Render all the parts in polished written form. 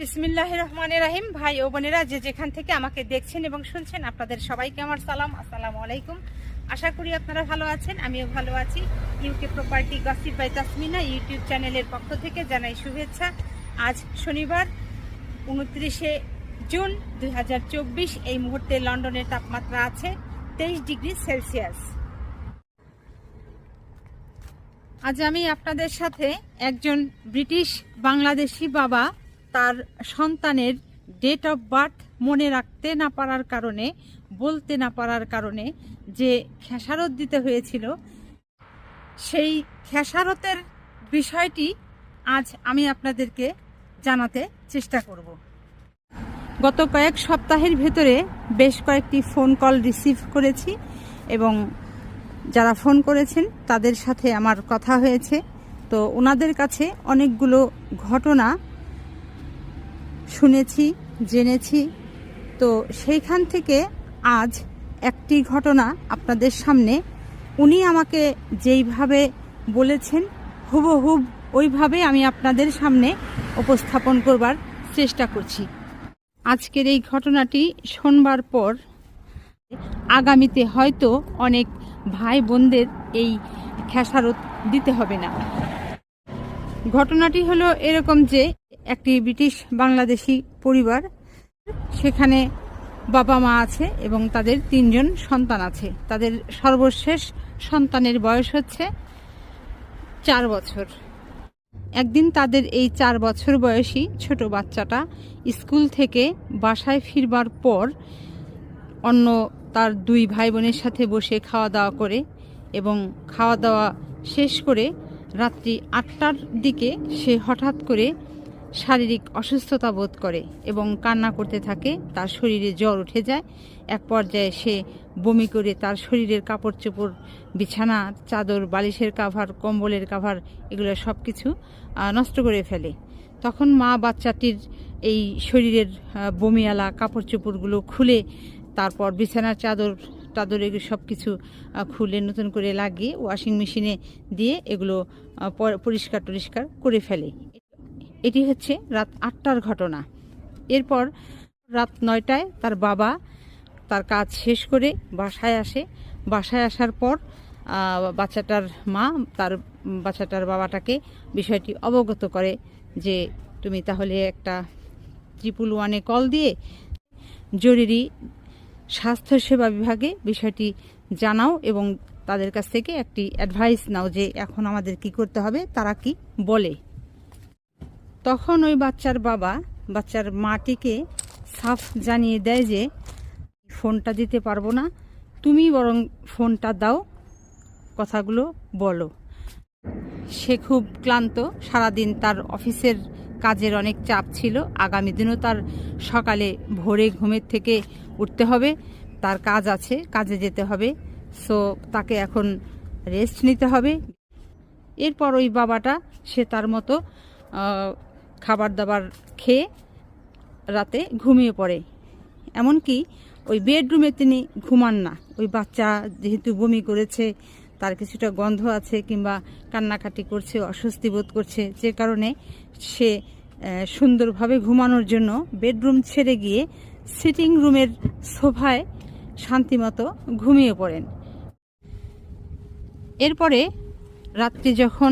বিসমিল্লাহির রহমানির রহিম। ভাই ও বোনেরা যে যেখান থেকে আমাকে দেখছেন এবং শুনছেন, আপনাদের সবাইকে আমার সালাম, আসসালামু আলাইকুম। আশা করি আপনারা ভালো আছেন, আমিও ভালো আছি। UK property gossip by Tasmina YouTube চ্যানেলের পক্ষ থেকে জানাই শুভেচ্ছা। আজ শনিবার 29শে জুন 2024। এই মুহূর্তে লন্ডনের তাপমাত্রা আছে 23 ডিগ্রি সেলসিয়াস। আজ আমি আপনাদের সাথে একজন ব্রিটিশ বাংলাদেশি বাবা তার সন্তানের ডেট অফ বার্থ মনে রাখতে না পারার কারণে, বলতে না পারার কারণে যে খেসারত দিতে হয়েছিল, সেই খেসারতের বিষয়টি আজ আমি আপনাদেরকে জানাতে চেষ্টা করব। গত কয়েক সপ্তাহের ভেতরে বেশ কয়েকটি ফোন কল রিসিভ করেছি এবং যারা ফোন করেছেন তাদের সাথে আমার কথা হয়েছে। তো ওনাদের কাছে অনেকগুলো ঘটনা শুনেছি, জেনেছি। তো সেইখান থেকে আজ একটি ঘটনা আপনাদের সামনে, উনি আমাকে যেইভাবে বলেছেন হুবহুব ওইভাবে আমি আপনাদের সামনে উপস্থাপন করবার চেষ্টা করছি। আজকের এই ঘটনাটি শোনবার পর আগামীতে হয়তো অনেক ভাই বোনদের এই খেসারত দিতে হবে না। ঘটনাটি হলো এরকম যে একটি ব্রিটিশ বাংলাদেশি পরিবার, সেখানে বাবা মা আছে এবং তাদের 3 জন সন্তান আছে। তাদের সর্বশেষ সন্তানের বয়স হচ্ছে 4 বছর। একদিন তাদের এই 4 বছর বয়সী ছোট বাচ্চাটা স্কুল থেকে বাসায় ফিরবার পর অন্য তার 2 ভাই বোনের সাথে বসে খাওয়া দাওয়া করে এবং খাওয়া দাওয়া শেষ করে রাত্রি 8টার দিকে সে হঠাৎ করে শারীরিক অসুস্থতা বোধ করে এবং কান্না করতে থাকে। তার শরীরে জ্বর উঠে যায়। এক পর্যায়ে সে বমি করে তার শরীরের কাপড় চোপড়, বিছানা, চাদর, বালিশের কাভার, কম্বলের কাভার এগুলো সব কিছু নষ্ট করে ফেলে। তখন মা বাচ্চাটির এই শরীরের বমিয়ালা কাপড় চোপড়গুলো খুলে, তারপর বিছানার চাদর এগুলো সব কিছু খুলে নতুন করে লাগিয়ে ওয়াশিং মেশিনে দিয়ে এগুলো পরিষ্কার করে ফেলে। এটি হচ্ছে রাত 8টার ঘটনা। এরপর রাত 9টায় তার বাবা তার কাজ শেষ করে বাসায় আসে। বাসায় আসার পর বাচ্চাটার মা তার বাচ্চাটার বাবাটাকে বিষয়টি অবগত করে যে তুমি তাহলে একটা 111-এ কল দিয়ে জরুরি স্বাস্থ্যসেবা বিভাগে বিষয়টি জানাও এবং তাদের কাছ থেকে একটি অ্যাডভাইস নাও যে এখন আমাদের কি করতে হবে, তারা কি বলে। তখন ওই বাচ্চার বাবা বাচ্চার মাটিকে সাফ জানিয়ে দেয় যে ফোনটা দিতে পারবো না, তুমি বরং ফোনটা দাও, কথাগুলো বলো। সে খুব ক্লান্ত, সারাদিন তার অফিসের কাজের অনেক চাপ ছিল। আগামী দিনও তার সকালে ভোরে ঘুমের থেকে উঠতে হবে, তার কাজ আছে, কাজে যেতে হবে। সো তাকে এখন রেস্ট নিতে হবে। এরপর ওই বাবাটা সে তার মতো খাবার দাবার খেয়ে রাতে ঘুমিয়ে পড়ে। এমনকি ওই বেডরুমে তিনি ঘুমান না। ওই বাচ্চা যেহেতু বমি করেছে, তার কিছুটা গন্ধ আছে কিংবা কান্নাকাটি করছে, অস্বস্তি বোধ করছে, যে কারণে সে সুন্দরভাবে ঘুমানোর জন্য বেডরুম ছেড়ে গিয়ে সিটিং রুমের সোফায় শান্তিমতো ঘুমিয়ে পড়েন। এরপরে রাত্রি যখন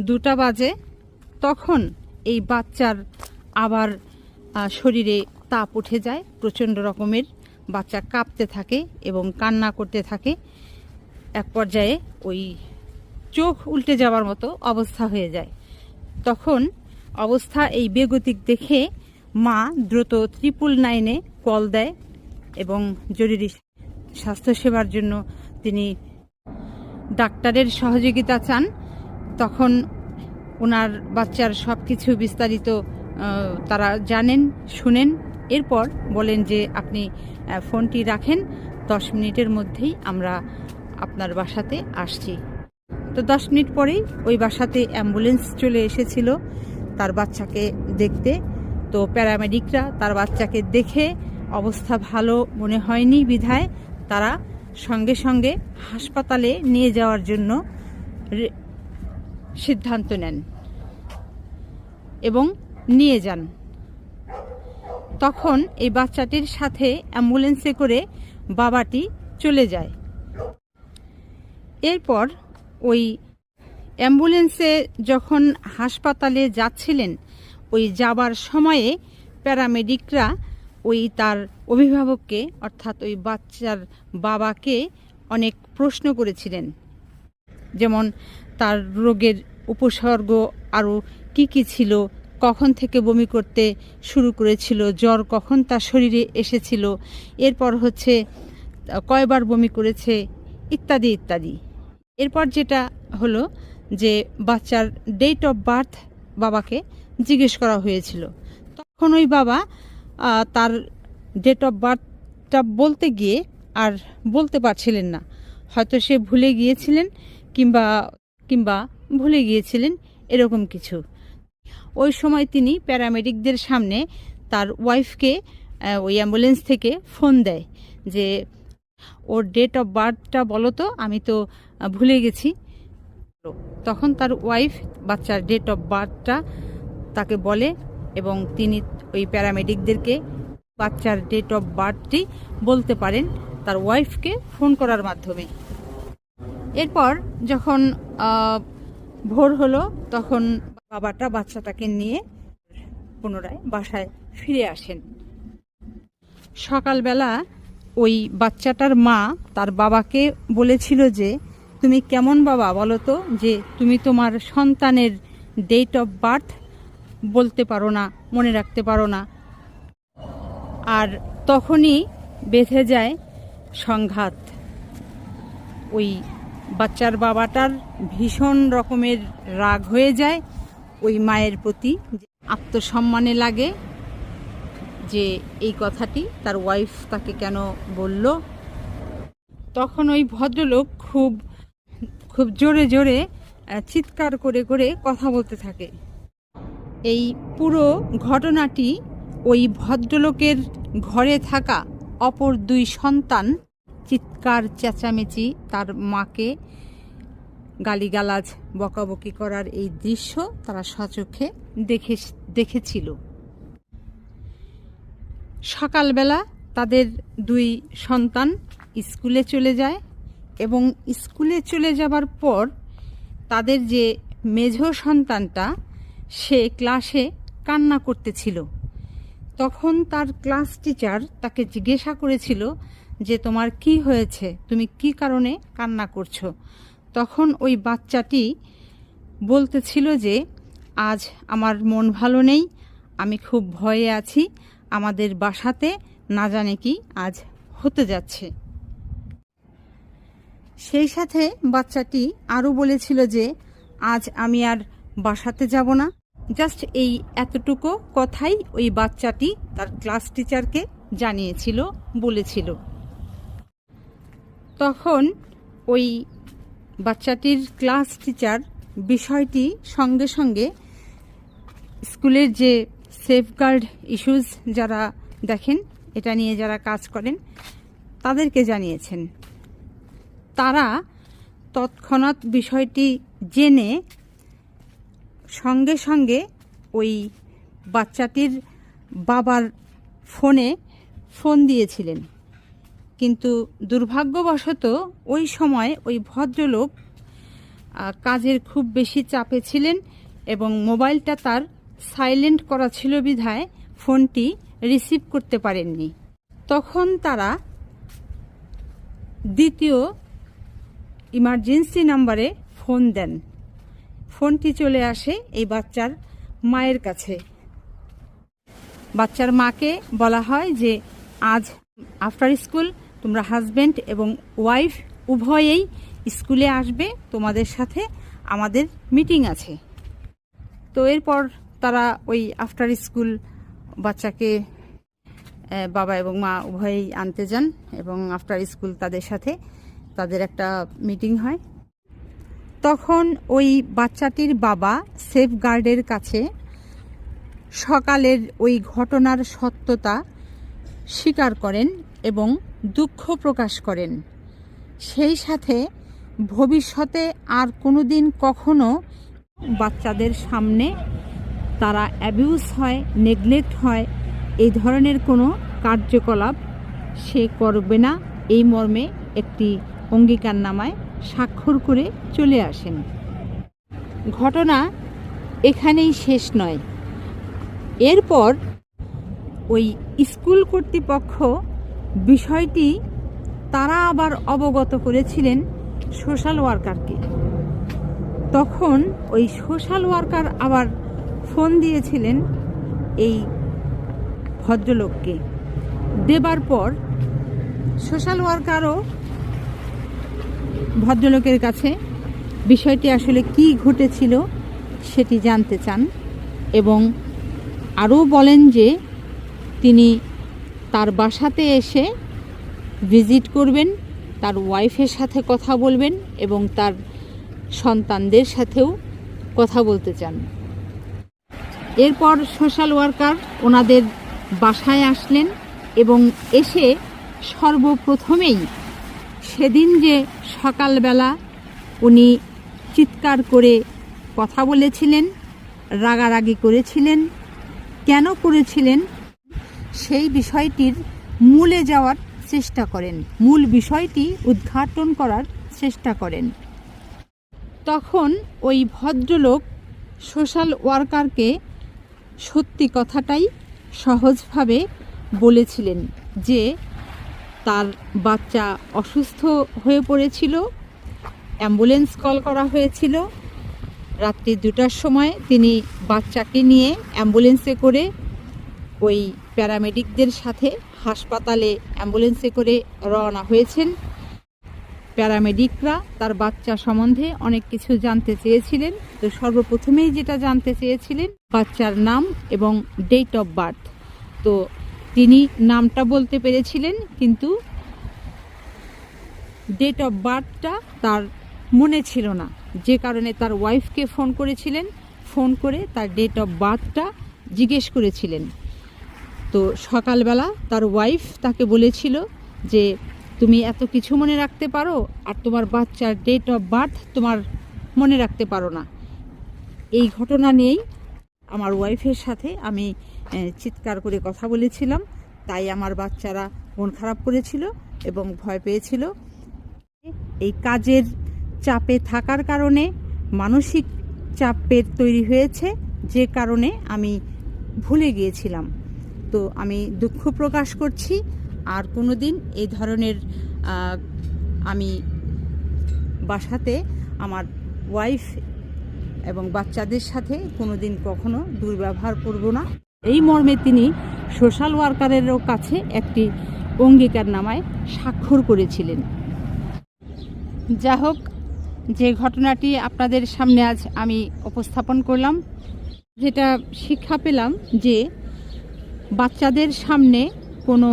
2টা বাজে, তখন এই বাচ্চার আবার শরীরে তাপ উঠে যায় প্রচণ্ড রকমের। বাচ্চা কাঁপতে থাকে এবং কান্না করতে থাকে। এক পর্যায়ে ওই চোখ উল্টে যাওয়ার মতো অবস্থা হয়ে যায়। তখন অবস্থা এই বেগতিক দেখে মা দ্রুত 999-এ কল দেয় এবং জরুরি স্বাস্থ্যসেবার জন্য তিনি ডাক্তারের সহযোগিতা চান। তখন ওনার বাচ্চার সব কিছু বিস্তারিত তারা জানেন, শুনেন। এরপর বলেন যে আপনি ফোনটি রাখেন, 10 মিনিটের মধ্যেই আমরা আপনার বাসাতে আসছি। তো 10 মিনিট পরেই ওই বাসাতে অ্যাম্বুলেন্স চলে এসেছিল তার বাচ্চাকে দেখতে। তো প্যারামেডিকরা তার বাচ্চাকে দেখে অবস্থা ভালো মনে হয়নি বিধায় তারা সঙ্গে সঙ্গে হাসপাতালে নিয়ে যাওয়ার জন্য সিদ্ধান্ত নেন এবং নিয়ে যান। তখন এই বাচ্চাটির সাথে অ্যাম্বুলেন্সে করে বাবাটি চলে যায়। এরপর ওই অ্যাম্বুলেন্সে যখন হাসপাতালে যাচ্ছিলেন, ওই যাবার সময়ে প্যারামেডিকরা ওই তার অভিভাবককে অর্থাৎ ওই বাচ্চার বাবাকে অনেক প্রশ্ন করেছিলেন, যেমন তার রোগের উপসর্গ আরও কি কি ছিল, কখন থেকে বমি করতে শুরু করেছিল, জ্বর কখন তার শরীরে এসেছিল, এরপর হচ্ছে কয়বার বমি করেছে, ইত্যাদি ইত্যাদি। এরপর যেটা হলো যে বাচ্চার ডেট অফ বার্থ বাবাকে জিজ্ঞেস করা হয়েছিল। তখন ওই বাবা তার ডেট অফ বার্থটা বলতে গিয়ে আর বলতে পারছিলেন না, হয়তো সে ভুলে গিয়েছিলেন কিংবা ভুলে গিয়েছিলেন এরকম কিছু। ওই সময় তিনি প্যারামেডিকদের সামনে তার ওয়াইফকে ওই অ্যাম্বুলেন্স থেকে ফোন দেয় যে ওর ডেট অফ বার্থটা বলো তো, আমি তো ভুলে গেছি। তখন তার ওয়াইফ বাচ্চার ডেট অফ বার্থটা তাকে বলে এবং তিনি ওই প্যারামেডিকদেরকে বাচ্চার ডেট অফ বার্থটি বলতে পারেন তার ওয়াইফকে ফোন করার মাধ্যমে। এরপর যখন ভোর হলো, তখন বাবাটা বাচ্চাটাকে নিয়ে পুনরায় বাসায় ফিরে আসেন। সকালবেলা ওই বাচ্চাটার মা তার বাবাকে বলেছিল যে তুমি কেমন বাবা বলো তো, যে তুমি তোমার সন্তানের ডেট অফ বার্থ বলতে পারো না, মনে রাখতে পারো না। আর তখনই বেঁধে যায় সংঘাত। ওই বাচ্চার বাবাটার ভীষণ রকমের রাগ হয়ে যায় ওই মায়ের প্রতি, আত্মসম্মানে লাগে যে এই কথাটি তার ওয়াইফ তাকে কেন বলল। তখন ওই ভদ্রলোক খুব খুব জোরে জোরে চিৎকার করে করে কথা বলতে থাকে। এই পুরো ঘটনাটি ওই ভদ্রলোকের ঘরে থাকা অপর দুই সন্তান চিৎকার চেঁচামেচি তার মাকে গালিগালাজ বকাবকি করার এই দৃশ্য তারা স্বচক্ষে দেখেছিল। সকালবেলা তাদের দুই সন্তান স্কুলে চলে যায় এবং স্কুলে চলে যাবার পর তাদের যে মেঝ সন্তানটা সে ক্লাসে কান্না করতেছিল। তখন তার ক্লাস টিচার তাকে জিজ্ঞাসা করেছিল যে তোমার কি হয়েছে, তুমি কি কারণে কান্না করছো। তখন ওই বাচ্চাটি বলতেছিল যে আজ আমার মন ভালো নেই, আমি খুব ভয়ে আছি, আমাদের বাসাতে না জানে কি আজ হতে যাচ্ছে। সেই সাথে বাচ্চাটি আরও বলেছিল যে আজ আমি আর বাসাতে যাব না। জাস্ট এই এতটুকু কথাই ওই বাচ্চাটি তার ক্লাস টিচারকে জানিয়েছিল, বলেছিল। তখন ওই বাচ্চাটির ক্লাস টিচার বিষয়টি সঙ্গে সঙ্গে স্কুলের যে সেফগার্ড ইস্যুস যারা দেখেন, এটা নিয়ে যারা কাজ করেন, তাদেরকে জানিয়েছেন। তারা তৎক্ষণাৎ বিষয়টি জেনে সঙ্গে সঙ্গে ওই বাচ্চাটির বাবার ফোনে ফোন দিয়েছিলেন। কিন্তু দুর্ভাগ্যবশত ওই সময় ওই ভদ্রলোক কাজের খুব বেশি চাপে ছিলেন এবং মোবাইলটা তার সাইলেন্ট করা ছিল বিধায় ফোনটি রিসিভ করতে পারেননি। তখন তারা দ্বিতীয় ইমার্জেন্সি নাম্বারে ফোন দেন। ফোনটি চলে আসে এই বাচ্চার মায়ের কাছে। বাচ্চার মাকে বলা হয় যে আজ আফটার স্কুল তোমরা হাজব্যান্ড এবং ওয়াইফ উভয়েই স্কুলে আসবে, তোমাদের সাথে আমাদের মিটিং আছে। তো এরপর তারা ওই আফটার স্কুল বাচ্চাকে বাবা এবং মা উভয়েই আনতে যান এবং আফটার স্কুল তাদের সাথে তাদের একটা মিটিং হয়। তখন ওই বাচ্চাটির বাবা সেফগার্ডের কাছে সকালের ওই ঘটনার সত্যতা স্বীকার করেন এবং দুঃখ প্রকাশ করেন। সেই সাথে ভবিষ্যতে আর কোনোদিন কখনো বাচ্চাদের সামনে তারা অ্যাবিউজ হয়, নেগলেক্ট হয়, এই ধরনের কোনো কার্যকলাপ সে করবে না, এই মর্মে একটি অঙ্গীকারনামায় স্বাক্ষর করে চলে আসেন। ঘটনা এখানেই শেষ নয়। এরপর ওই স্কুল কর্তৃপক্ষ বিষয়টি তারা আবার অবগত করেছিলেন সোশ্যাল ওয়ার্কারকে। তখন ওই সোশ্যাল ওয়ার্কার আবার ফোন দিয়েছিলেন এই ভদ্রলোককে। দেবার পর সোশ্যাল ওয়ার্কারও ভদ্রলোকের কাছে বিষয়টি আসলে কি ঘটেছিল সেটি জানতে চান এবং আরও বলেন যে তিনি তার বাসাতে এসে ভিজিট করবেন, তার ওয়াইফের সাথে কথা বলবেন এবং তার সন্তানদের সাথেও কথা বলতে চান। এরপর সোশ্যাল ওয়ার্কার ওনাদের বাসায় আসলেন এবং এসে সর্বপ্রথমেই সেদিন যে সকালবেলা উনি চিৎকার করে কথা বলেছিলেন, রাগারাগি করেছিলেন, কেন করেছিলেন সেই বিষয়টির মূলে যাওয়ার চেষ্টা করেন, মূল বিষয়টি উদ্ঘাটন করার চেষ্টা করেন। তখন ওই ভদ্রলোক সোশ্যাল ওয়ার্কারকে সত্যি কথাটাই সহজভাবে বলেছিলেন যে তার বাচ্চা অসুস্থ হয়ে পড়েছিল, অ্যাম্বুলেন্স কল করা হয়েছিল। রাত্রি 2টার সময় তিনি বাচ্চাকে নিয়ে অ্যাম্বুলেন্সে করে ওই প্যারামেডিকদের সাথে হাসপাতালে অ্যাম্বুলেন্সে করে রওনা হয়েছেন। প্যারামেডিকরা তার বাচ্চা সম্বন্ধে অনেক কিছু জানতে চেয়েছিলেন। তো সর্বপ্রথমেই যেটা জানতে চেয়েছিলেন বাচ্চার নাম এবং ডেট অফ বার্থ। তো তিনি নামটা বলতে পেরেছিলেন, কিন্তু ডেট অফ বার্থটা তার মনে ছিল না, যে কারণে তার ওয়াইফকে ফোন করেছিলেন। ফোন করে তার ডেট অফ বার্থটা জিজ্ঞেস করেছিলেন। তো সকালবেলা তার ওয়াইফ তাকে বলেছিল যে তুমি এত কিছু মনে রাখতে পারো আর তোমার বাচ্চার ডেট অফ বার্থ তোমার মনে রাখতে পারো না। এই ঘটনা নিয়েই আমার ওয়াইফের সাথে আমি চিৎকার করে কথা বলেছিলাম, তাই আমার বাচ্চারা মন খারাপ করেছিল এবং ভয় পেয়েছিল। এই কাজের চাপে থাকার কারণে মানসিক চাপের তৈরি হয়েছে, যে কারণে আমি ভুলে গিয়েছিলাম। তো আমি দুঃখ প্রকাশ করছি, আর কোনো দিন এই ধরনের আমি বাসাতে আমার ওয়াইফ এবং বাচ্চাদের সাথে কোনো দিন কখনো দুর্ব্যবহার করব না। এই মর্মে তিনি সোশ্যাল ওয়ার্কারেরও কাছে একটি অঙ্গীকারনামায় স্বাক্ষর করেছিলেন। যা হোক, যে ঘটনাটি আপনাদের সামনে আজ আমি উপস্থাপন করলাম, যেটা শিক্ষা পেলাম যে বাচ্চাদের সামনে কোনো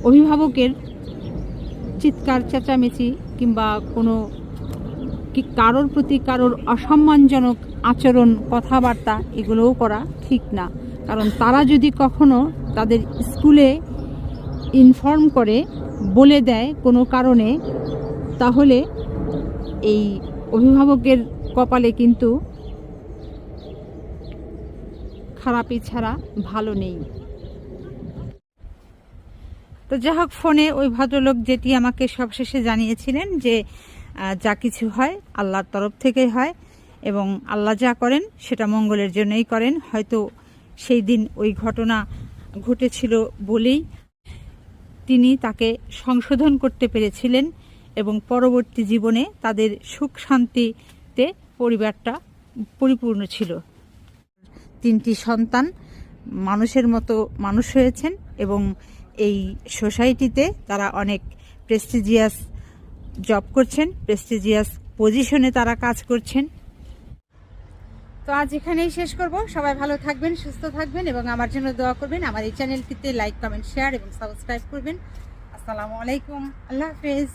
অভিভাবকের চিৎকার চেঁচামেচি কিংবা কোনো কারোর প্রতি কারোর অসম্মানজনক আচরণ, কথাবার্তা এগুলোও করা ঠিক না। কারণ তারা যদি কখনো তাদের স্কুলে ইনফর্ম করে, বলে দেয় কোনো কারণে, তাহলে এই অভিভাবকের কপালে কিন্তু খারাপই ছাড়া ভালো নেই। তো যাই হোক, ফোনে ওই ভদ্রলোক যেটি আমাকে সবশেষে জানিয়েছিলেন যে যা কিছু হয় আল্লাহর তরফ থেকেই হয় এবং আল্লাহ যা করেন সেটা মঙ্গলের জন্যই করেন। হয়তো সেই দিন ওই ঘটনা ঘটেছিল বলেই তিনি তাকে সংশোধন করতে পেরেছিলেন এবং পরবর্তী জীবনে তাদের সুখ শান্তিতে পরিবারটা পরিপূর্ণ ছিল। 3টি সন্তান মানুষের মতো মানুষ হয়েছেন এবং এই সোসাইটিতে তারা অনেক প্রেস্টিজিয়াস জব করছেন, প্রেস্টিজিয়াস পজিশনে তারা কাজ করছেন। তো আজ এখানেই শেষ করব। সবাই ভালো থাকবেন, সুস্থ থাকবেন এবং আমার জন্য দোয়া করবেন। আমার এই চ্যানেলটিতে লাইক, কমেন্ট, শেয়ার এবং সাবস্ক্রাইব করবেন। আসসালামু আলাইকুম, আল্লাহ হাফেজ।